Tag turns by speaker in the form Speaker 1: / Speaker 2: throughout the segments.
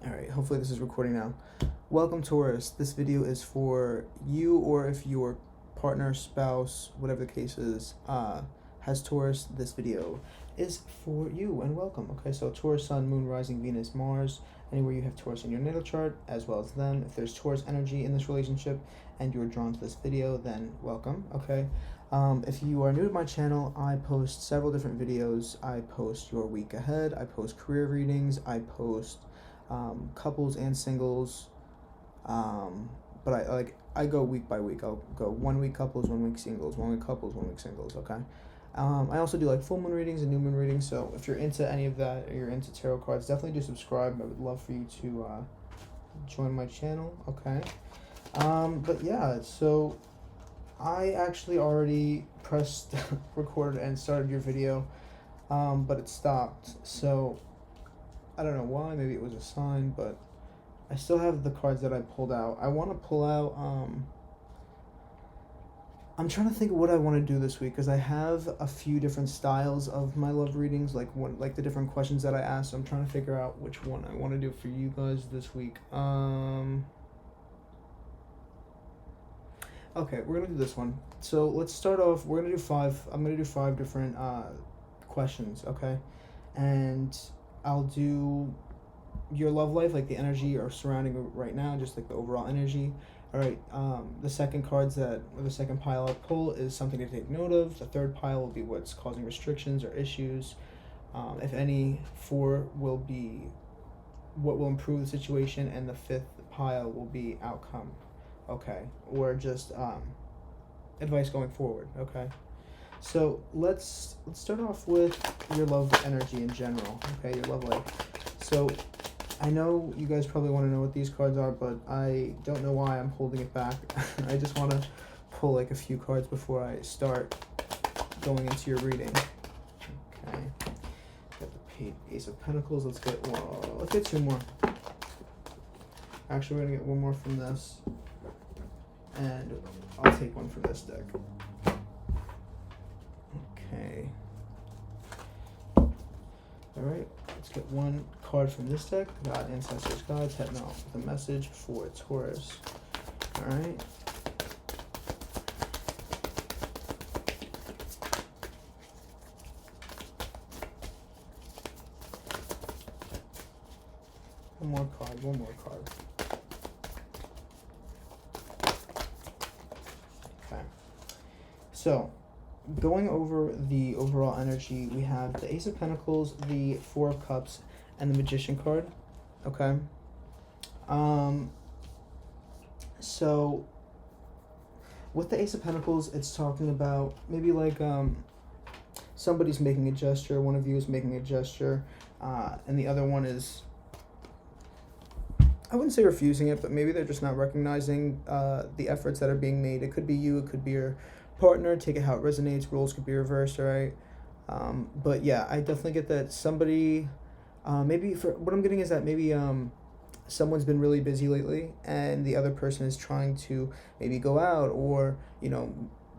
Speaker 1: Alright, hopefully this is recording now. Welcome, Taurus. This video is for you, or if your partner, spouse, whatever the case is, has Taurus, this video is for you, and welcome. Okay, so Taurus, Sun, Moon, Rising, Venus, Mars, anywhere you have Taurus in your natal chart, as well as them. If there's Taurus energy in this relationship and you're drawn to this video, then welcome, okay? If you are new to my channel, I post several different videos. I post your week ahead, I post career readings, I post couples and singles, but I go week by week. I'll go 1 week couples, 1 week singles, 1 week couples, 1 week singles. Okay. I also do like full moon readings and new moon readings. So if you're into any of that, or you're into tarot cards, definitely do subscribe. I would love for you to join my channel. Okay. But yeah, so I actually already pressed record and started your video, but it stopped. So I don't know why, maybe it was a sign, but I still have the cards that I pulled out. I want to pull out, I'm trying to think of what I want to do this week, because I have a few different styles of my love readings, like the different questions that I ask, so I'm trying to figure out which one I want to do for you guys this week. Okay, we're going to do this one. So let's start off, I'm going to do five different questions, okay? And I'll do your love life, like the energy you're surrounding right now, just like the overall energy. All right, the second the second pile I'll pull is something to take note of. The third pile will be what's causing restrictions or issues. If any, 4 will be what will improve the situation, and the 5th pile will be outcome, okay? Or just advice going forward, okay? So let's start off with your love energy in general, okay, your love life. So I know you guys probably want to know what these cards are, but I don't know why I'm holding it back. I just want to pull like a few cards before I start going into your reading. Okay, got the Ace of Pentacles. Let's get 2 more. Actually, we're gonna get 1 more from this, and I'll take 1 from this deck. Okay. Alright, let's get 1 card from this deck. God, Ancestors, Gods, heading off with a message for Taurus. Alright. One more card. Okay. So, going over the overall energy, we have the Ace of Pentacles, the 4 of Cups, and the Magician card, okay? So with the Ace of Pentacles, it's talking about maybe like somebody's making a gesture, one of you is making a gesture, and the other one is, I wouldn't say refusing it, but maybe they're just not recognizing the efforts that are being made. It could be you, it could be your partner. Take it how it resonates. Roles could be reversed, right? But yeah, I definitely get that somebody, maybe for what I'm getting is that maybe someone's been really busy lately, and the other person is trying to maybe go out, or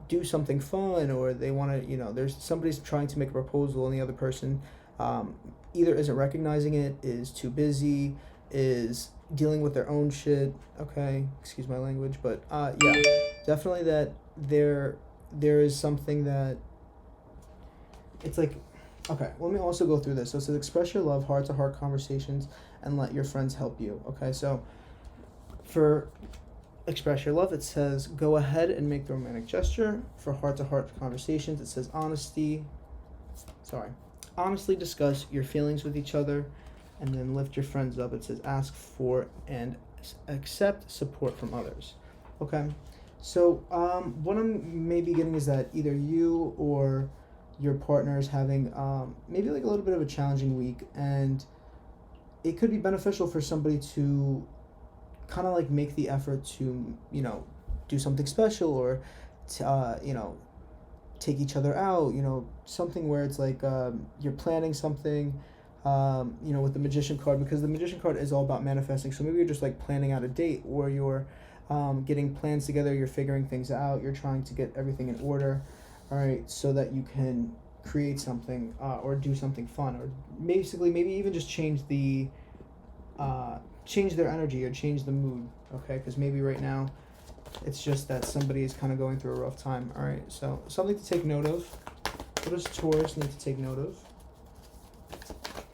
Speaker 1: do something fun, or they want to, there's somebody's trying to make a proposal, and the other person either isn't recognizing it, is too busy, is dealing with their own shit. Okay, excuse my language, but yeah, definitely that there is something that it's like, okay, let me also go through this. So it says, express your love, heart-to-heart conversations, and let your friends help you. Okay, so for express your love, it says go ahead and make the romantic gesture. For heart-to-heart conversations, it says honestly discuss your feelings with each other. And then lift your friends up, it says ask for and accept support from others. Okay, so what I'm maybe getting is that either you or your partner is having maybe like a little bit of a challenging week, and it could be beneficial for somebody to kind of like make the effort to do something special, or to, take each other out, something where it's like you're planning something, with the Magician card, because the Magician card is all about manifesting. So maybe you're just like planning out a date, or you're getting plans together, you're figuring things out, you're trying to get everything in order, all right, so that you can create something or do something fun, or basically maybe even just change the change their energy or change the mood, okay? Because maybe right now it's just that somebody is kind of going through a rough time. All right, so something to take note of. What does Taurus need to take note of?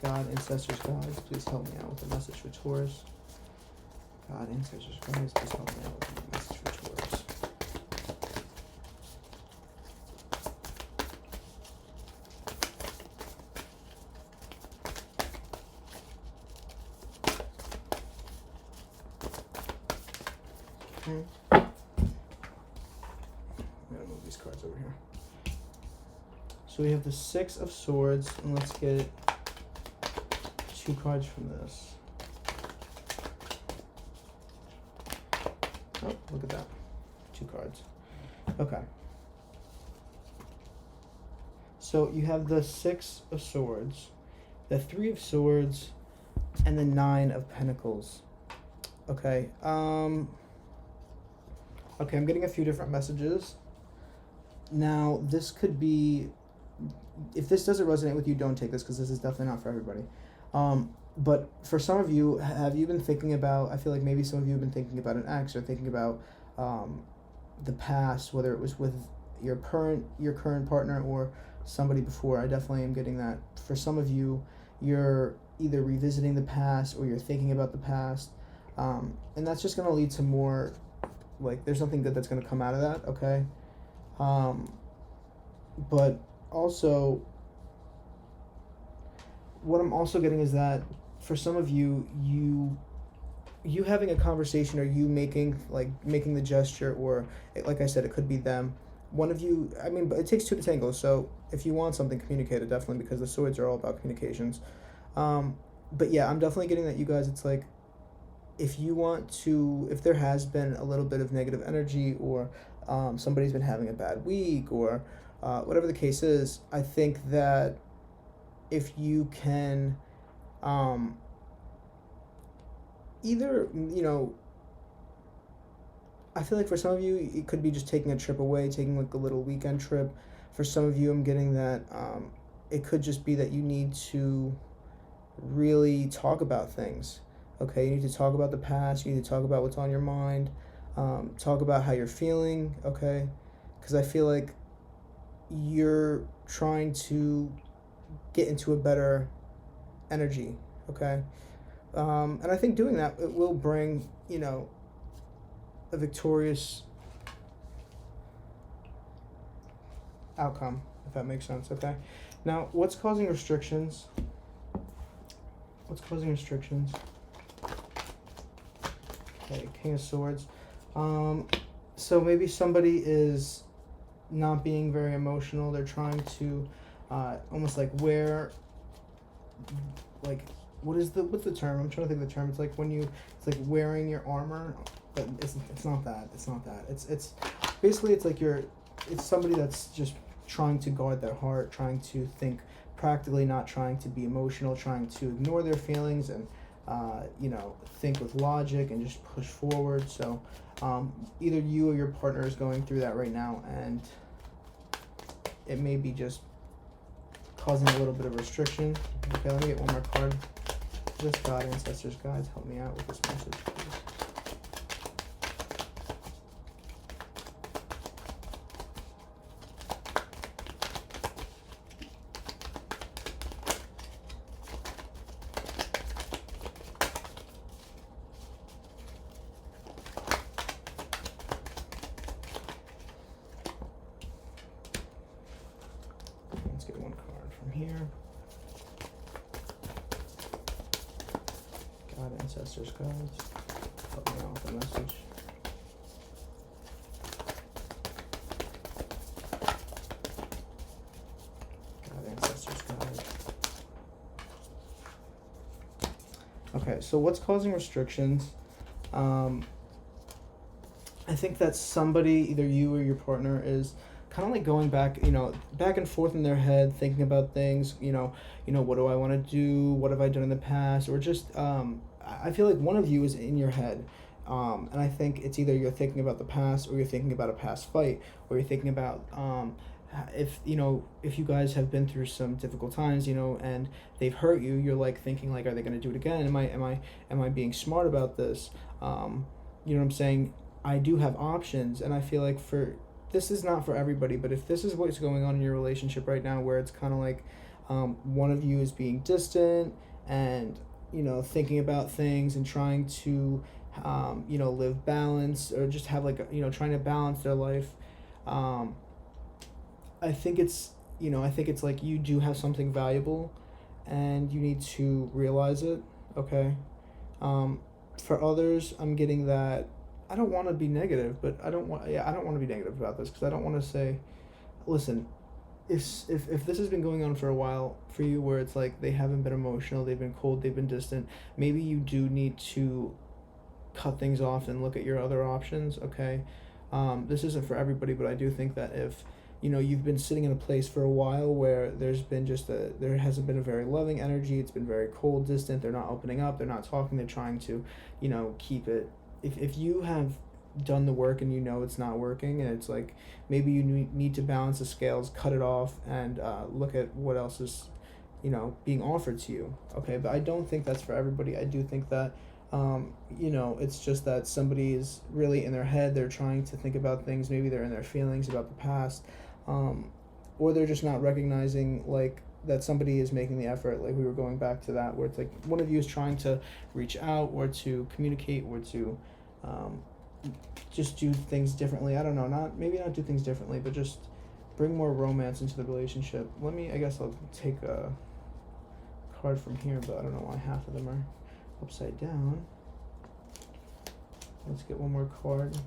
Speaker 1: God, ancestors, guides, please help me out with a message for Taurus. God, ancestors, guides, please help me out with a message for Taurus. Okay. I'm gonna move these cards over here. So we have the Six of Swords, and let's get 2 cards from this. Oh, look at that. 2 cards. Okay. So you have the Six of Swords, the Three of Swords, and the Nine of Pentacles. Okay. Okay, I'm getting a few different messages. Now, this could be, if this doesn't resonate with you, don't take this, because this is definitely not for everybody. But for some of you, have you been thinking about, I feel like maybe some of you have been thinking about an ex, or thinking about the past, whether it was with your current partner or somebody before. I definitely am getting that. For some of you, you're either revisiting the past or you're thinking about the past. And that's just going to lead to more, like, there's something good that's going to come out of that, okay? But also, what I'm also getting is that for some of you, you having a conversation, or you making the gesture, or like I said, it could be them. One of you, I mean, but it takes 2 to tango. So if you want something, communicate it, definitely, because the swords are all about communications. But yeah, I'm definitely getting that, you guys, it's like, if you want to, if there has been a little bit of negative energy, or somebody's been having a bad week, or whatever the case is, I think that if you can either, you know, I feel like for some of you, it could be just taking a trip away, taking like a little weekend trip. For some of you, I'm getting that it could just be that you need to really talk about things. Okay, you need to talk about the past, you need to talk about what's on your mind, talk about how you're feeling, okay? Because I feel like you're trying to get into a better energy, okay? And I think doing that, it will bring, you know, a victorious outcome, if that makes sense, okay? Now, what's causing restrictions? What's causing restrictions? Okay, King of Swords. So maybe somebody is not being very emotional. They're trying to almost like wear, like, what's the term? I'm trying to think of the term. It's like when it's like wearing your armor, but it's not that. It's basically, it's like it's somebody that's just trying to guard their heart, trying to think practically, not trying to be emotional, trying to ignore their feelings and you know, think with logic and just push forward. So either you or your partner is going through that right now, and it may be just causing a little bit of restriction. Okay, let me get one more card. This God, ancestors, guides, help me out with this message, please. Let's get one card from here. God, ancestors, guides, help me out with the message. God, ancestors, guides. Okay, so what's causing restrictions? I think that somebody, either you or your partner, is kind of like going back, you know, back and forth in their head, thinking about things, you know, what do I want to do? What have I done in the past? Or just, I feel like one of you is in your head. And I think it's either you're thinking about the past, or you're thinking about a past fight, or you're thinking about if if you guys have been through some difficult times, and they've hurt you, you're like thinking like, are they going to do it again? Am I being smart about this? You know what I'm saying? I do have options, and I feel like this is not for everybody, but if this is what's going on in your relationship right now, where it's kind of like one of you is being distant and thinking about things and trying to live balance, or just have like trying to balance their life. I think it's like you do have something valuable, and you need to realize it. Okay. For others, I'm getting that. I don't want to be negative, but I don't want to be negative about this, because I don't want to say, listen, if this has been going on for a while for you, where it's like they haven't been emotional, they've been cold, they've been distant, maybe you do need to cut things off and look at your other options. Okay. This isn't for everybody, but I do think that if you've been sitting in a place for a while where there hasn't been a very loving energy, it's been very cold, distant, they're not opening up, they're not talking, they're trying to keep it. If you have done the work and it's not working, and it's like maybe you need to balance the scales, cut it off, and look at what else is being offered to you. Okay. But I don't think that's for everybody. I do think that it's just that somebody is really in their head, they're trying to think about things, maybe they're in their feelings about the past, or they're just not recognizing like that somebody is making the effort. Like we were going back to that, where it's like one of you is trying to reach out, or to communicate, or to just do things differently. I don't know, maybe not do things differently, but just bring more romance into the relationship. I guess I'll take a card from here, but I don't know why half of them are upside down. Let's get one more card.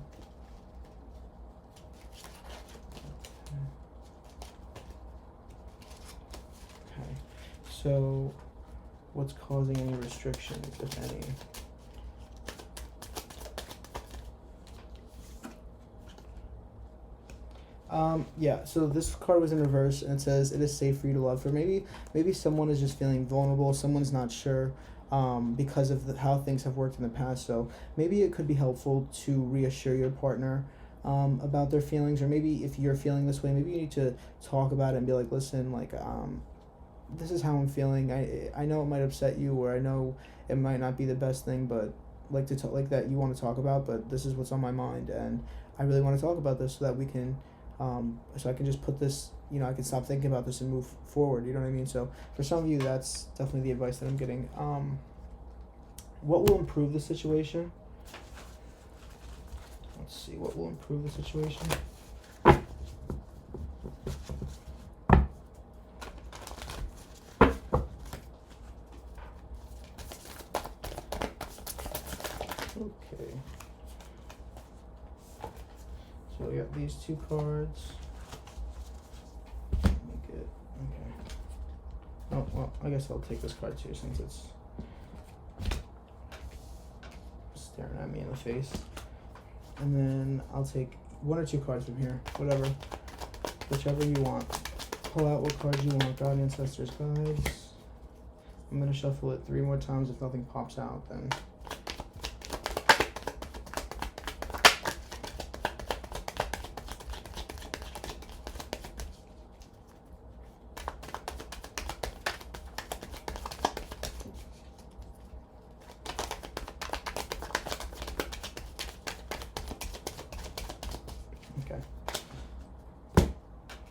Speaker 1: Okay. So, what's causing any restrictions, if any? So this card was in reverse, and it says it is safe for you to love. For maybe someone is just feeling vulnerable, someone's not sure because of how things have worked in the past. So maybe it could be helpful to reassure your partner about their feelings, or maybe if you're feeling this way, maybe you need to talk about it and be like, listen, like this is how I'm feeling. I know it might upset you, or I know it might not be the best thing, but like to like that you want to talk about, but this is what's on my mind, and I really want to talk about this so that we can so I can just put this, I can stop thinking about this and move forward. You know what I mean? So for some of you, that's definitely the advice that I'm getting. What will improve the situation? Let's see, what will improve the situation? Okay. So we got these two cards. Make it, okay. Oh, well, I guess I'll take this card too, since it's staring at me in the face. And then I'll take one or two cards from here, whichever you want. Pull out what cards you want. God, ancestors, guides. I'm going to shuffle it 3 more times. If nothing pops out, then...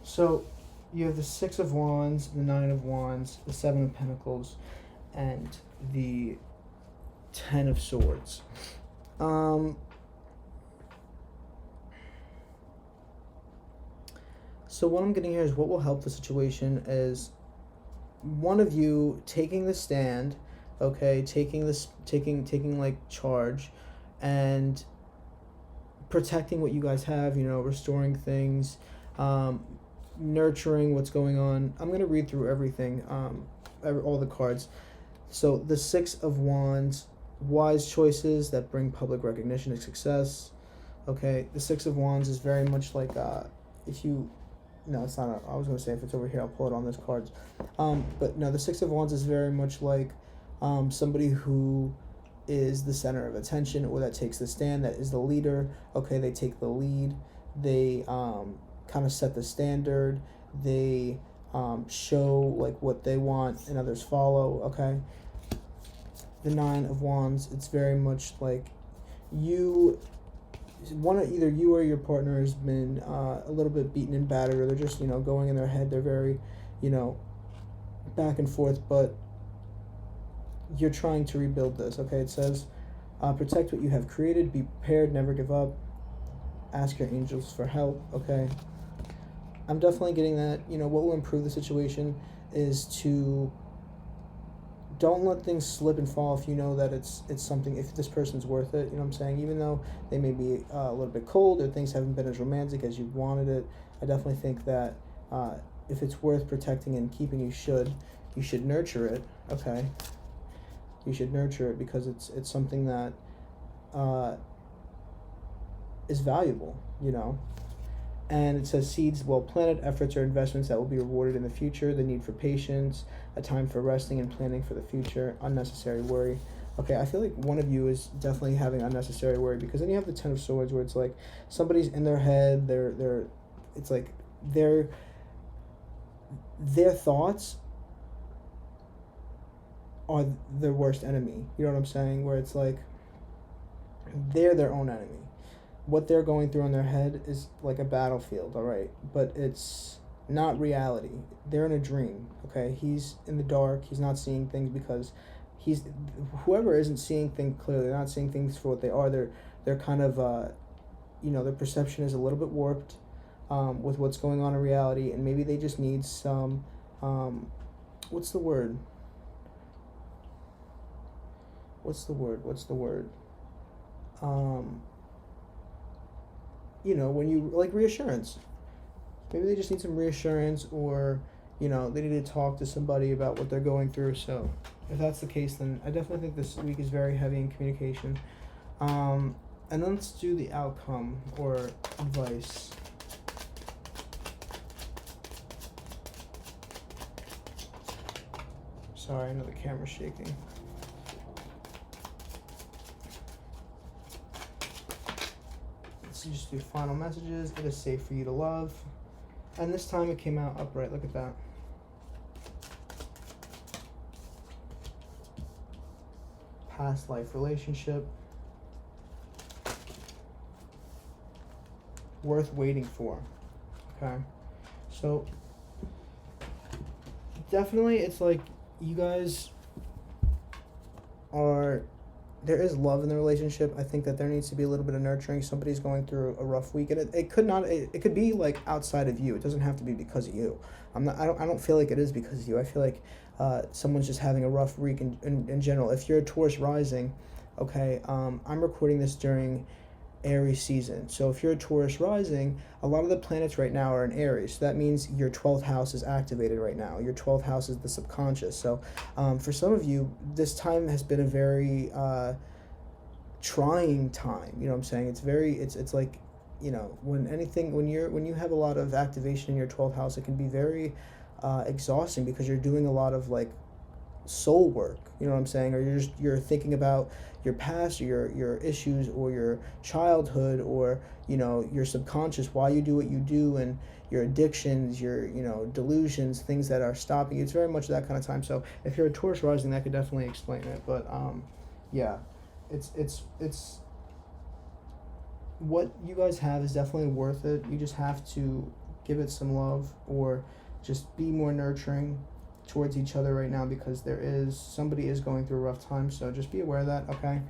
Speaker 1: So you have the 6 of Wands, the 9 of Wands, the 7 of Pentacles, and the 10 of Swords. So what I'm getting here is what will help the situation is one of you taking the stand, okay, taking like charge and protecting what you guys have, restoring things, nurturing what's going on. I'm going to read through everything, all the cards. So the 6 of Wands, wise choices that bring public recognition and success. Okay, the 6 of Wands is very much like no, it's not. I was going to say if it's over here, I'll pull it on this card. But no, the 6 of Wands is very much like somebody who is the center of attention, or that takes the stand, that is the leader. Okay, they take the lead. They kind of set the standard. They show like what they want and others follow, okay? The Nine of Wands, it's very much like either you or your partner has been a little bit beaten and battered, or they're just, going in their head. They're very, back and forth, but you're trying to rebuild this, okay? It says, protect what you have created, be prepared, never give up, ask your angels for help, okay? I'm definitely getting that. What will improve the situation is to don't let things slip and fall if you know that it's something, if this person's worth it, I'm saying? Even though they may be a little bit cold or things haven't been as romantic as you wanted it, I definitely think that if it's worth protecting and keeping, you should nurture it, okay? You should nurture it because it's something that is valuable, And it says seeds well planted, efforts or investments that will be rewarded in the future, the need for patience, a time for resting and planning for the future, unnecessary worry. Okay, I feel like one of you is definitely having unnecessary worry, because then you have the Ten of Swords where it's like somebody's in their head, it's like their thoughts are their worst enemy. You know what I'm saying? Where it's like they're their own enemy. What they're going through in their head is like a battlefield, all right? But it's not reality. They're in a dream, okay? He's in the dark. He's not seeing things because whoever isn't seeing things clearly, they're not seeing things for what they are. They're kind of, their perception is a little bit warped with what's going on in reality, and maybe they just need some, what's the word? When you, like, reassurance. Maybe they just need some reassurance, or, they need to talk to somebody about what they're going through. So if that's the case, then I definitely think this week is very heavy in communication. And then let's do the outcome or advice. Sorry, I know the camera's shaking. Let's just do final messages. It is safe for you to love. And this time it came out upright. Look at that. Past life relationship. Worth waiting for. Okay. So definitely it's like you guys there is love in the relationship. I think that there needs to be a little bit of nurturing. Somebody's going through a rough week, and it could be like outside of you. It doesn't have to be because of you. I don't feel like it is because of you. I feel like someone's just having a rough week in general. If you're a Taurus rising, okay, I'm recording this during Aries season. So if you're a Taurus rising, a lot of the planets right now are in Aries. So that means your 12th house is activated right now. Your 12th house is the subconscious. So for some of you, this time has been a very trying time. You know what I'm saying? It's like, when you have a lot of activation in your 12th house, it can be very exhausting, because you're doing a lot of like soul work, you know what I'm saying? Or you're thinking about your past, or your issues, or your childhood, or your subconscious, why you do what you do, and your addictions, your delusions, things that are stopping you. It's very much that kind of time. So if you're a Taurus rising, that could definitely explain it. But yeah, it's what you guys have is definitely worth it. You just have to give it some love, or just be more nurturing towards each other right now, because somebody is going through a rough time. So just be aware of that, okay?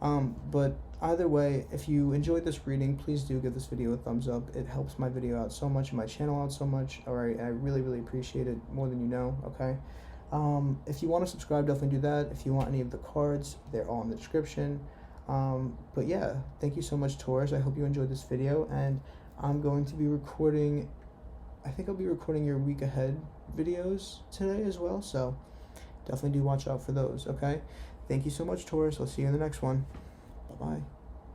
Speaker 1: But either way, if you enjoyed this reading, please do give this video a thumbs up. It helps my video out so much, and my channel out so much. All right, I really, really appreciate it, more than you know, okay? If you want to subscribe, definitely do that. If you want any of the cards, they're all in the description. But yeah, thank you so much, Taurus. I hope you enjoyed this video, and I'm going to be recording, I think I'll be recording your week ahead videos today as well, so definitely do watch out for those, okay? Thank you so much, Taurus. I'll see you in the next one. Bye-bye.